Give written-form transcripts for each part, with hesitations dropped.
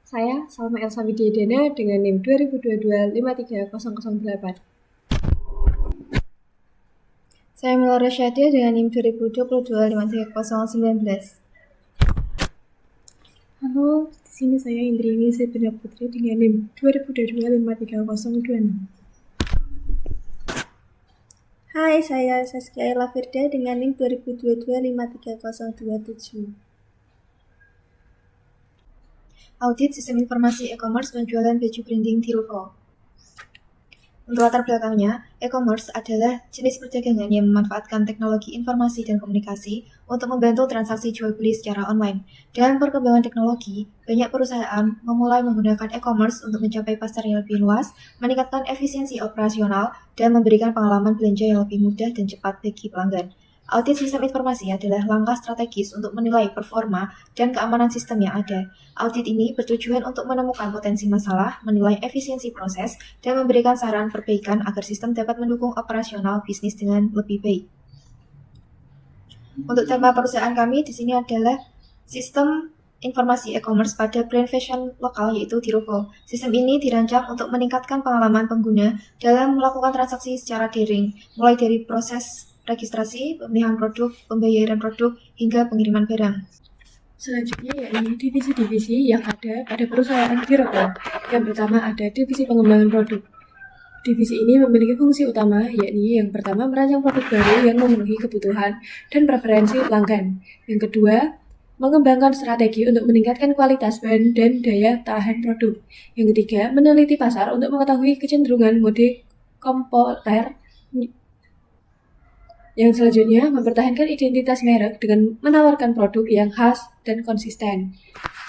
Saya Salma Elsa Widyadana dengan NIM 2022-53008. Saya Mila Rasyadia dengan NIM 2022-53019. Halo, di sini saya Indriani Sebenarnya Putri dengan NIM 2022-53026. Hai, saya Saskia Ella Firda dengan NIM 2022-53027. Audit Sistem Informasi E-commerce Penjualan Baju Branding di Ruko. Untuk latar belakangnya, e-commerce adalah jenis perdagangan yang memanfaatkan teknologi informasi dan komunikasi untuk membantu transaksi jual beli secara online. Dengan perkembangan teknologi, banyak perusahaan memulai menggunakan e-commerce untuk mencapai pasar yang lebih luas, meningkatkan efisiensi operasional, dan memberikan pengalaman belanja yang lebih mudah dan cepat bagi pelanggan. Audit sistem informasi adalah langkah strategis untuk menilai performa dan keamanan sistem yang ada. Audit ini bertujuan untuk menemukan potensi masalah, menilai efisiensi proses, dan memberikan saran perbaikan agar sistem dapat mendukung operasional bisnis dengan lebih baik. Untuk tema perusahaan kami di sini adalah sistem informasi e-commerce pada brand fashion lokal yaitu Dirovo. Sistem ini dirancang untuk meningkatkan pengalaman pengguna dalam melakukan transaksi secara daring, mulai dari proses registrasi, pemilihan produk, pembayaran produk, hingga pengiriman barang. Selanjutnya yakni divisi-divisi yang ada pada perusahaan Dirovo. Yang pertama ada divisi pengembangan produk. Divisi ini memiliki fungsi utama, yakni yang pertama merancang produk baru yang memenuhi kebutuhan dan preferensi pelanggan. Yang kedua, mengembangkan strategi untuk meningkatkan kualitas bahan dan daya tahan produk. Yang ketiga, meneliti pasar untuk mengetahui kecenderungan mode kontemporer. Yang selanjutnya, mempertahankan identitas merek dengan menawarkan produk yang khas dan konsisten.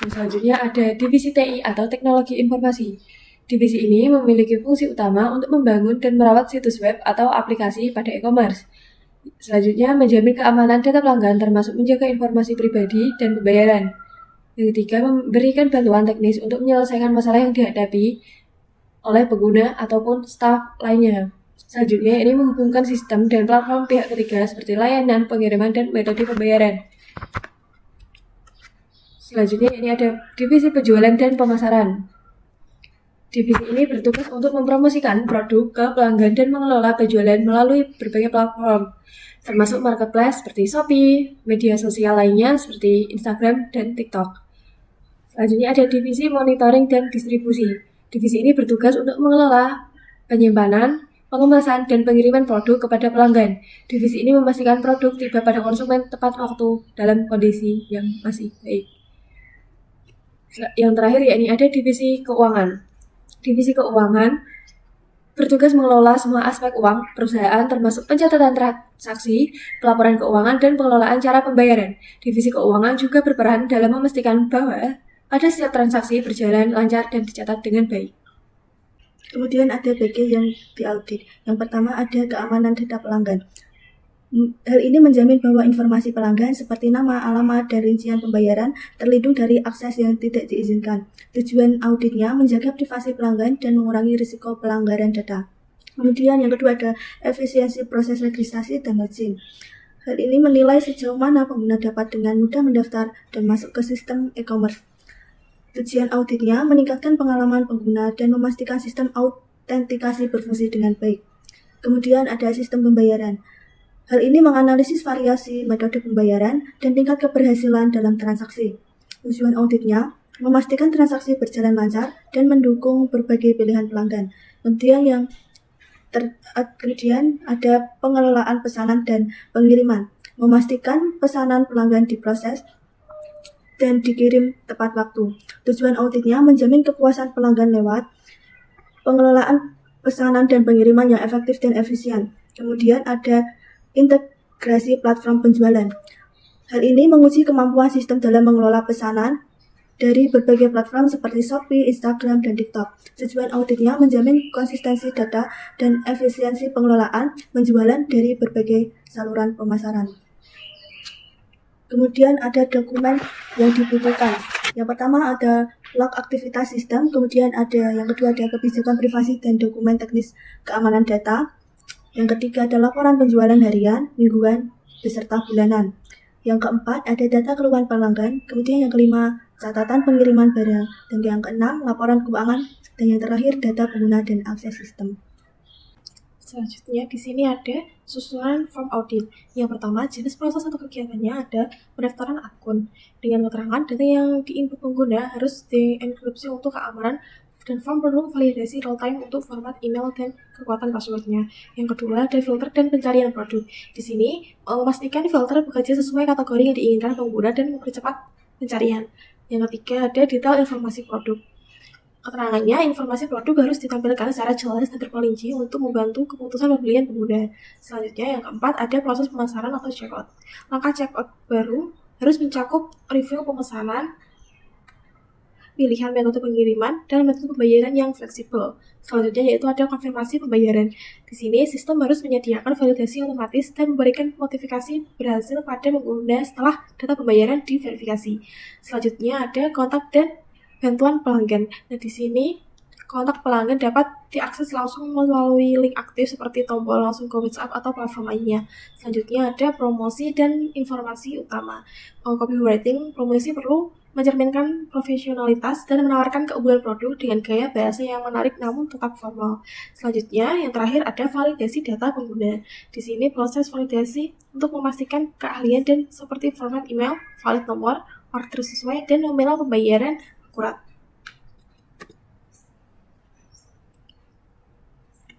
Yang selanjutnya ada divisi TI atau Teknologi Informasi. Divisi ini memiliki fungsi utama untuk membangun dan merawat situs web atau aplikasi pada e-commerce. Selanjutnya, menjamin keamanan data pelanggan termasuk menjaga informasi pribadi dan pembayaran. Yang ketiga, memberikan bantuan teknis untuk menyelesaikan masalah yang dihadapi oleh pengguna ataupun staf lainnya. Selanjutnya, ini menghubungkan sistem dan platform pihak ketiga seperti layanan, pengiriman, dan metode pembayaran. Selanjutnya, ini ada divisi penjualan dan pemasaran. Divisi ini bertugas untuk mempromosikan produk ke pelanggan dan mengelola penjualan melalui berbagai platform, termasuk marketplace seperti Shopee, media sosial lainnya seperti Instagram dan TikTok. Selanjutnya ada divisi monitoring dan distribusi. Divisi ini bertugas untuk mengelola penyimpanan, pengemasan, dan pengiriman produk kepada pelanggan. Divisi ini memastikan produk tiba pada konsumen tepat waktu dalam kondisi yang masih baik. Yang terakhir yakni ada divisi keuangan. Divisi keuangan bertugas mengelola semua aspek uang perusahaan termasuk pencatatan transaksi, pelaporan keuangan, dan pengelolaan cara pembayaran. Divisi keuangan juga berperan dalam memastikan bahwa pada setiap transaksi berjalan lancar dan dicatat dengan baik. Kemudian ada bagian yang diaudit. Yang pertama ada keamanan data pelanggan. Hal ini menjamin bahwa informasi pelanggan seperti nama, alamat, dan rincian pembayaran terlindung dari akses yang tidak diizinkan. Tujuan auditnya menjaga privasi pelanggan dan mengurangi risiko pelanggaran data. Kemudian yang kedua ada efisiensi proses registrasi dan login. Hal ini menilai sejauh mana pengguna dapat dengan mudah mendaftar dan masuk ke sistem e-commerce. Tujuan auditnya meningkatkan pengalaman pengguna dan memastikan sistem autentikasi berfungsi dengan baik. Kemudian ada sistem pembayaran. Hal ini menganalisis variasi metode pembayaran dan tingkat keberhasilan dalam transaksi. Tujuan auditnya memastikan transaksi berjalan lancar dan mendukung berbagai pilihan pelanggan. Kemudian ada pengelolaan pesanan dan pengiriman, memastikan pesanan pelanggan diproses dan dikirim tepat waktu. Tujuan auditnya menjamin kepuasan pelanggan lewat pengelolaan pesanan dan pengiriman yang efektif dan efisien. Kemudian ada integrasi platform penjualan. Hal ini menguji kemampuan sistem dalam mengelola pesanan dari berbagai platform seperti Shopee, Instagram, dan TikTok. Tujuan auditnya menjamin konsistensi data dan efisiensi pengelolaan penjualan dari berbagai saluran pemasaran. Kemudian ada dokumen yang dibutuhkan. Yang pertama ada log aktivitas sistem, kemudian yang kedua ada kebijakan privasi dan dokumen teknis keamanan data. Yang ketiga ada laporan penjualan harian, mingguan, beserta bulanan. Yang keempat, ada data keluhan pelanggan. Kemudian yang kelima, catatan pengiriman barang. Dan yang keenam, laporan keuangan. Dan yang terakhir, data pengguna dan akses sistem. Selanjutnya, di sini ada susunan form audit. Yang pertama, jenis proses atau kegiatannya ada pendaftaran akun. Dengan keterangan data yang diinput pengguna harus dienkripsi untuk keamanan, dan form perlu validasi real-time untuk format email dan kekuatan passwordnya. Yang kedua, ada filter dan pencarian produk. Di sini, memastikan filter bekerja sesuai kategori yang diinginkan pengguna dan mempercepat pencarian. Yang ketiga, ada detail informasi produk. Keterangannya, informasi produk harus ditampilkan secara jelas dan terperinci untuk membantu keputusan pembelian pengguna. Selanjutnya, yang keempat, ada proses pemasaran atau checkout. Langkah checkout baru harus mencakup review pemesanan, pilihan metode pengiriman, dan metode pembayaran yang fleksibel. Selanjutnya yaitu ada konfirmasi pembayaran. Di sini, sistem harus menyediakan validasi otomatis dan memberikan notifikasi berhasil pada pengguna setelah data pembayaran diverifikasi. Selanjutnya ada kontak dan bantuan pelanggan. Nah, di sini kontak pelanggan dapat diakses langsung melalui link aktif seperti tombol langsung ke WhatsApp atau platform lainnya. Selanjutnya ada promosi dan informasi utama. Copywriting promosi perlu mencerminkan profesionalitas dan menawarkan keunggulan produk dengan gaya bahasa yang menarik namun tetap formal. Selanjutnya, yang terakhir ada validasi data pengguna. Di sini proses validasi untuk memastikan keahlian dan seperti format email, valid nomor, order sesuai, dan nominal pembayaran akurat.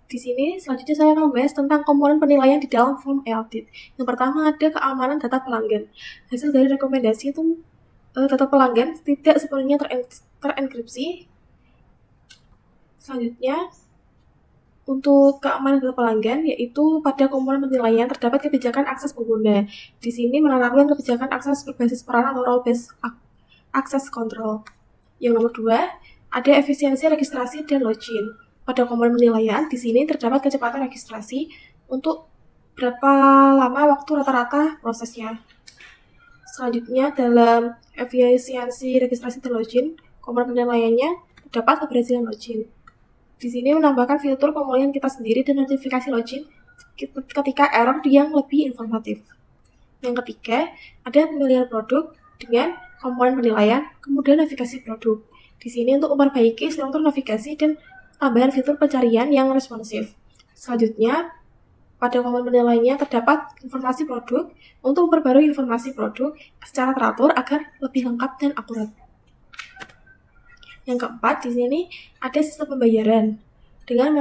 Di sini selanjutnya saya akan membahas tentang komponen penilaian di dalam form audit. Yang pertama ada keamanan data pelanggan. Hasil dari rekomendasi itu data pelanggan tidak sepenuhnya terenkripsi. Selanjutnya untuk keamanan data pelanggan yaitu pada komponen penilaian terdapat kebijakan akses pengguna. Di sini menerapkan kebijakan akses berbasis peran atau role-based access control. Yang nomor 2, ada efisiensi registrasi dan login. Pada komponen penilaian, di sini terdapat kecepatan registrasi untuk berapa lama waktu rata-rata prosesnya. Selanjutnya, dalam efisiensi registrasi dan login, komponen penilaiannya terdapat keberhasilan login. Di sini menambahkan fitur pemulihan kita sendiri dan notifikasi login ketika error yang lebih informatif. Yang ketiga, ada pemilihan produk dengan komponen penilaian, kemudian navigasi produk. Di sini untuk memperbaiki struktur navigasi dan tambahan fitur pencarian yang responsif. Selanjutnya, pada komponen penilaiannya terdapat informasi produk untuk memperbarui informasi produk secara teratur agar lebih lengkap dan akurat. Yang keempat, di sini ada sistem pembayaran dengan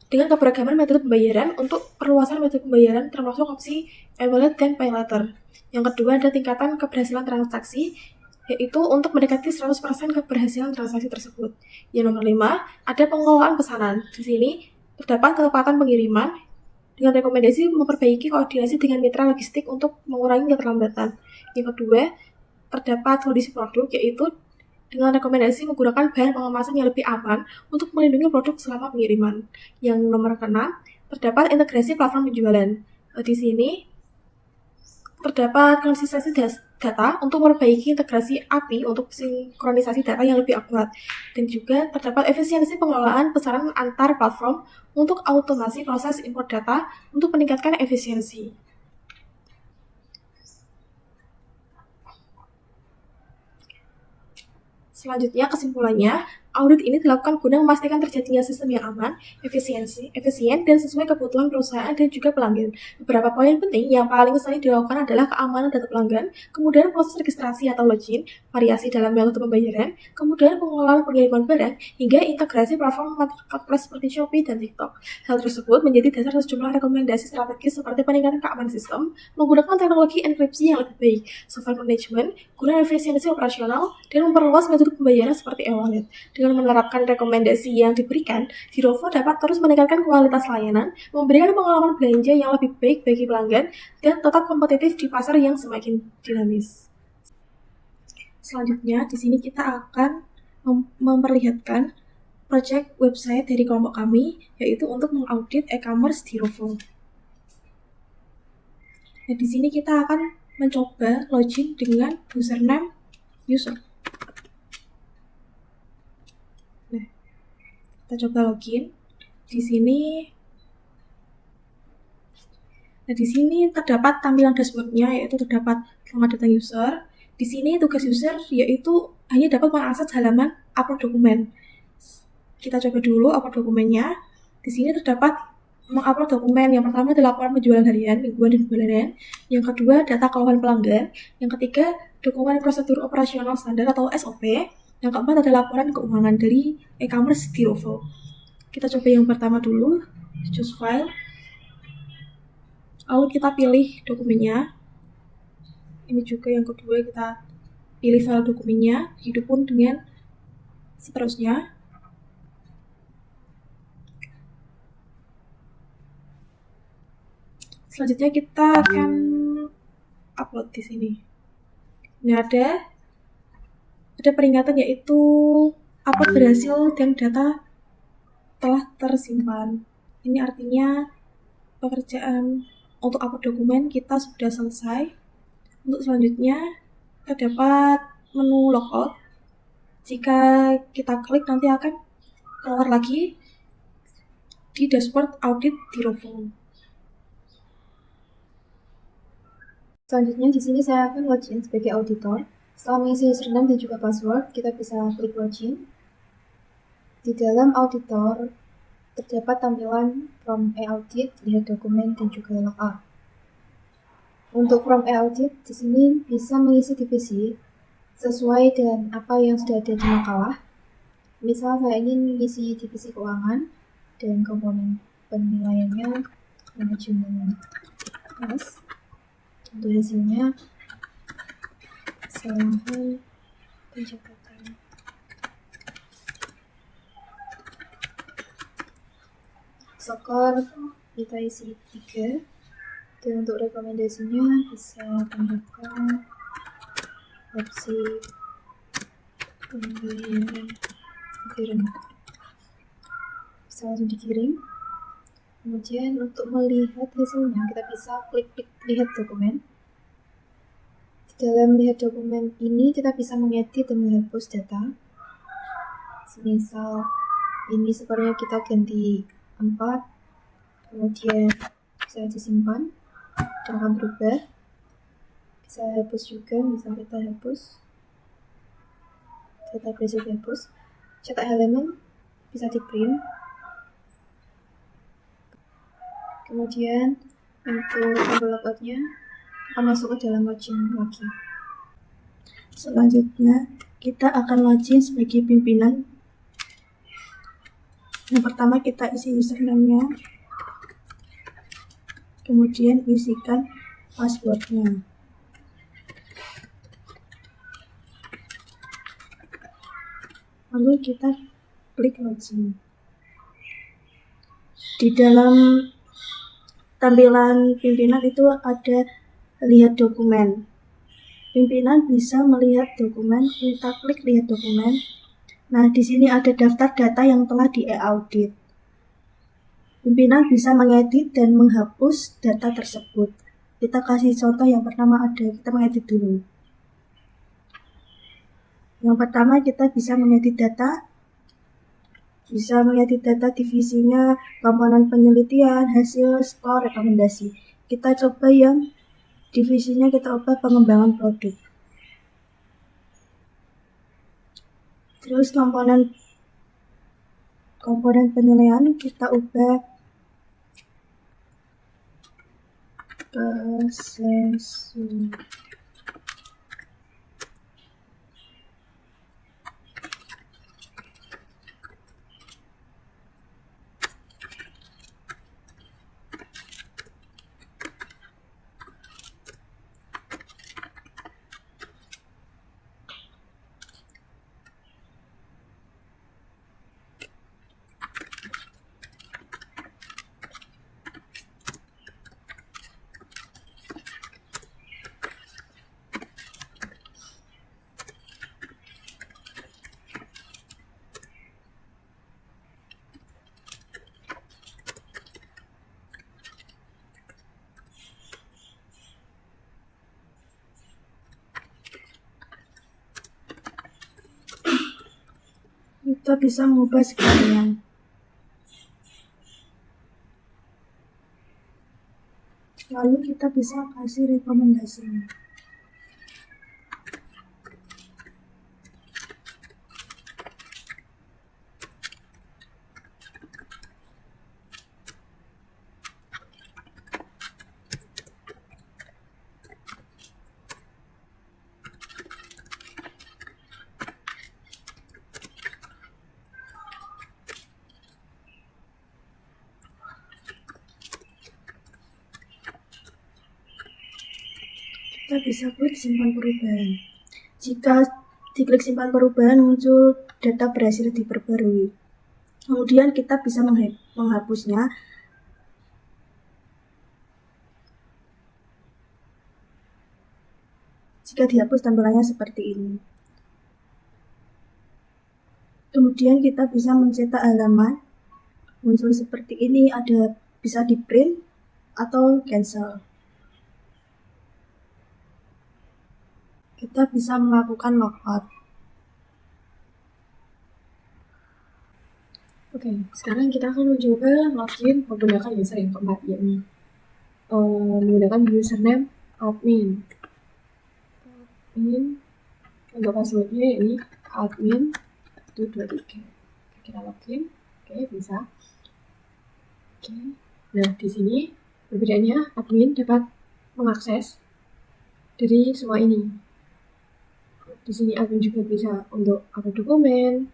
keberagaman metode pembayaran untuk perluasan metode pembayaran termasuk opsi e-wallet dan pay later. Yang kedua ada tingkatan keberhasilan transaksi yaitu untuk mendekati 100% keberhasilan transaksi tersebut. Yang nomor 5 ada pengelolaan pesanan. Di sini terdapat ketepatan pengiriman dengan rekomendasi memperbaiki koordinasi dengan mitra logistik untuk mengurangi keterlambatan. Yang kedua terdapat kondisi produk yaitu dengan rekomendasi menggunakan bahan pengemasan yang lebih aman untuk melindungi produk selama pengiriman. Yang nomor 6, terdapat integrasi platform penjualan. Di sini terdapat konsistensi data untuk memperbaiki integrasi API untuk sinkronisasi data yang lebih akurat. Dan juga terdapat efisiensi pengelolaan pesanan antar platform untuk automasi proses import data untuk meningkatkan efisiensi. Selanjutnya, kesimpulannya, audit ini dilakukan guna memastikan terjadinya sistem yang aman, efisien, dan sesuai kebutuhan perusahaan dan juga pelanggan. Beberapa poin penting yang paling sering dilakukan adalah keamanan data pelanggan, kemudian proses registrasi atau login, variasi dalam metode pembayaran, kemudian pengelolaan pengiriman barang, hingga integrasi platform marketplace seperti Shopee dan TikTok. Hal tersebut menjadi dasar sejumlah rekomendasi strategis seperti peningkatan keamanan sistem, menggunakan teknologi enkripsi yang lebih baik, software management, guna efisiensi operasional, dan memperluas metode pembayaran seperti e-wallet. Dengan menerapkan rekomendasi yang diberikan, Girovo dapat terus meningkatkan kualitas layanan, memberikan pengalaman belanja yang lebih baik bagi pelanggan, dan tetap kompetitif di pasar yang semakin dinamis. Selanjutnya, di sini kita akan memperlihatkan proyek website dari kelompok kami, yaitu untuk mengaudit e-commerce Girovo. Nah, di sini kita akan mencoba login dengan username user. Nah, kita coba login. Di sini Nah, di sini terdapat tampilan dashboard-nya, yaitu terdapat selamat datang user. Di sini tugas user yaitu hanya dapat mengakses halaman upload dokumen. Kita coba dulu upload dokumennya. Di sini terdapat mengupload dokumen. Yang pertama adalah laporan penjualan harian, mingguan, dan bulanan. Yang kedua, data keluhan pelanggan. Yang ketiga, dokumen prosedur operasional standar atau SOP. Yang keempat adalah laporan keuangan dari e-commerce di Rovo. Kita coba yang pertama dulu, choose file. Lalu kita pilih dokumennya. Ini juga yang kedua, kita pilih file dokumennya, begitupun dengan seterusnya. Selanjutnya kita akan upload di sini. Ini ada peringatan yaitu upload berhasil dan data telah tersimpan. Ini artinya pekerjaan untuk upload dokumen kita sudah selesai. Untuk selanjutnya terdapat menu logout. Jika kita klik nanti akan keluar lagi di dashboard audit di Rovo. Selanjutnya di sini saya akan login sebagai auditor. Setelah mengisi username dan juga password, kita bisa klik login. Di dalam auditor terdapat tampilan from e-audit, lihat dokumen, dan juga logout. Untuk from e-audit di sini bisa mengisi divisi sesuai dengan apa yang sudah ada di makalah. Misal saya ingin mengisi divisi keuangan dan komponen penilaiannya manajemen cost. Untuk hasilnya kesalahan pencatatan. Skor kita isi 3. Dan untuk rekomendasinya bisa tambahkan opsi pembayaran kirim. Bisa langsung dikirim. Kemudian untuk melihat hasilnya kita bisa klik lihat dokumen. Di dalam lihat dokumen ini kita bisa mengedit dan menghapus data. Misal ini skornya kita ganti 4, kemudian bisa disimpan dan akan berubah. Bisa hapus juga, misal kita hapus, data berhasil dihapus. Cetak halaman bisa di print. Kemudian untuk tombol logoutnya akan masuk ke dalam login lagi. Selanjutnya kita akan login sebagai pimpinan. Yang pertama kita isi username-nya, kemudian isikan password-nya. Lalu kita klik login. Di dalam tampilan pimpinan itu ada lihat dokumen. Pimpinan bisa melihat dokumen, kita klik lihat dokumen. Nah, di sini ada daftar data yang telah di-audit. Pimpinan bisa mengedit dan menghapus data tersebut. Kita kasih contoh yang pertama ada, kita mengedit dulu. Yang pertama kita bisa mengedit data. Bisa mengedit data divisinya, komponen penelitian, hasil, skor, rekomendasi. Kita coba yang divisinya, kita ubah pengembangan produk. Terus komponen penilaian kita ubah ke sesuai. Kita bisa mengubah sekalian. kita bisa kasih rekomendasinya. Kita bisa klik simpan perubahan. Jika diklik simpan perubahan, muncul data berhasil diperbarui. Kemudian kita bisa menghapusnya. Jika dihapus, tampilannya seperti ini. Kemudian kita bisa mencetak halaman. Muncul seperti ini, ada bisa di print atau cancel. Kita bisa melakukan logout. Oke, sekarang kita akan mencoba login menggunakan user yang keempat, yakni menggunakan username admin. Untuk passwordnya ini admin 123. Kita login. Oke, bisa. Oke. Nah, di sini perbedaannya admin dapat mengakses dari semua ini. Di sini admin juga bisa untuk upload dokumen,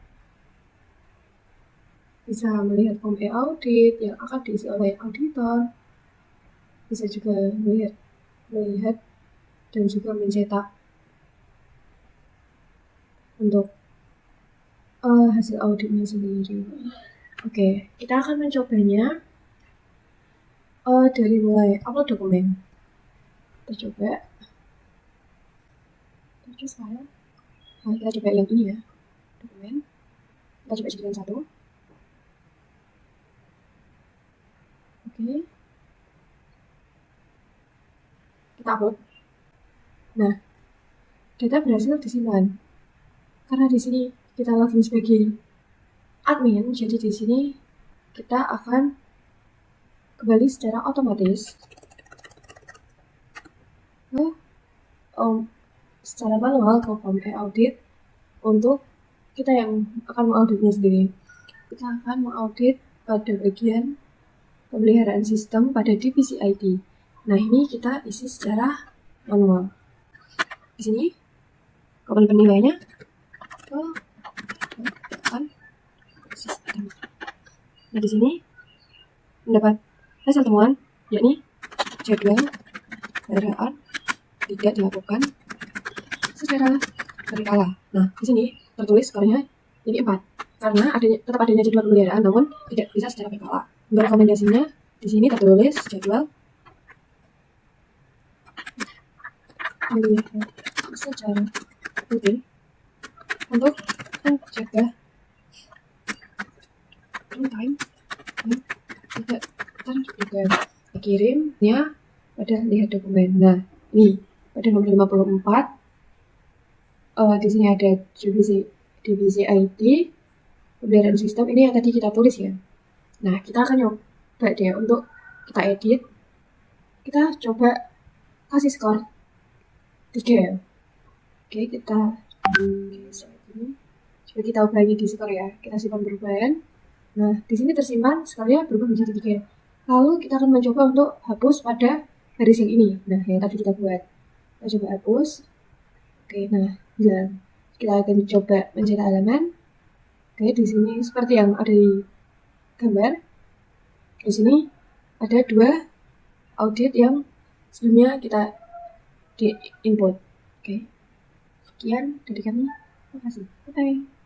bisa melihat form e-audit yang akan diisi oleh auditor, bisa juga melihat dan juga mencetak untuk hasil auditnya sendiri. Oke, kita akan mencobanya dari mulai upload dokumen. Kita coba terus file. Nah, kita coba yang ini ya, dokumen. Kita coba jadikan 1. Oke. Kita upload. Nah, data berhasil disimpan. Karena di sini kita login sebagai admin, jadi di sini kita akan kembali secara otomatis ke secara manual ke form e-audit untuk kita yang akan mengauditnya sendiri. Kita akan mengaudit pada bagian pemeliharaan sistem pada divisi IT. Nah, ini kita isi secara manual. Di sini kolom penilaiannya sistem. Nah, di sini mendapat hasil temuan, yakni jadwal pemeliharaan tidak dilakukan secara berkala. Nah, di sini tertulis skornya ini 4 karena tetap adanya jadwal pemeliharaan namun tidak bisa secara berkala. Untuk rekomendasinya di sini tertulis jadwal pemeliharaan secara rutin untuk mencegah downtime yang tidak terduga. Kirimnya pada lihat dokumen. Nah, ini pada nomor 54 di sini ada divisi IT pemeliharaan sistem, ini yang tadi kita tulis ya. Nah, kita akan coba deh untuk kita edit. Kita coba kasih skor 3 ya. Oke, coba kita ulangi di skor ya. Kita simpan perubahan. Nah, di sini tersimpan skornya berubah menjadi 3. Lalu kita akan mencoba untuk hapus pada garis yang ini. Nah, yang tadi kita buat. Kita coba hapus. Oke, nah, hilang. Kita akan coba mencetak halaman. Oke, di sini seperti yang ada di gambar. Di sini ada 2 audit yang sebelumnya kita di input. Oke. Sekian dari kami. Terima kasih. Bye.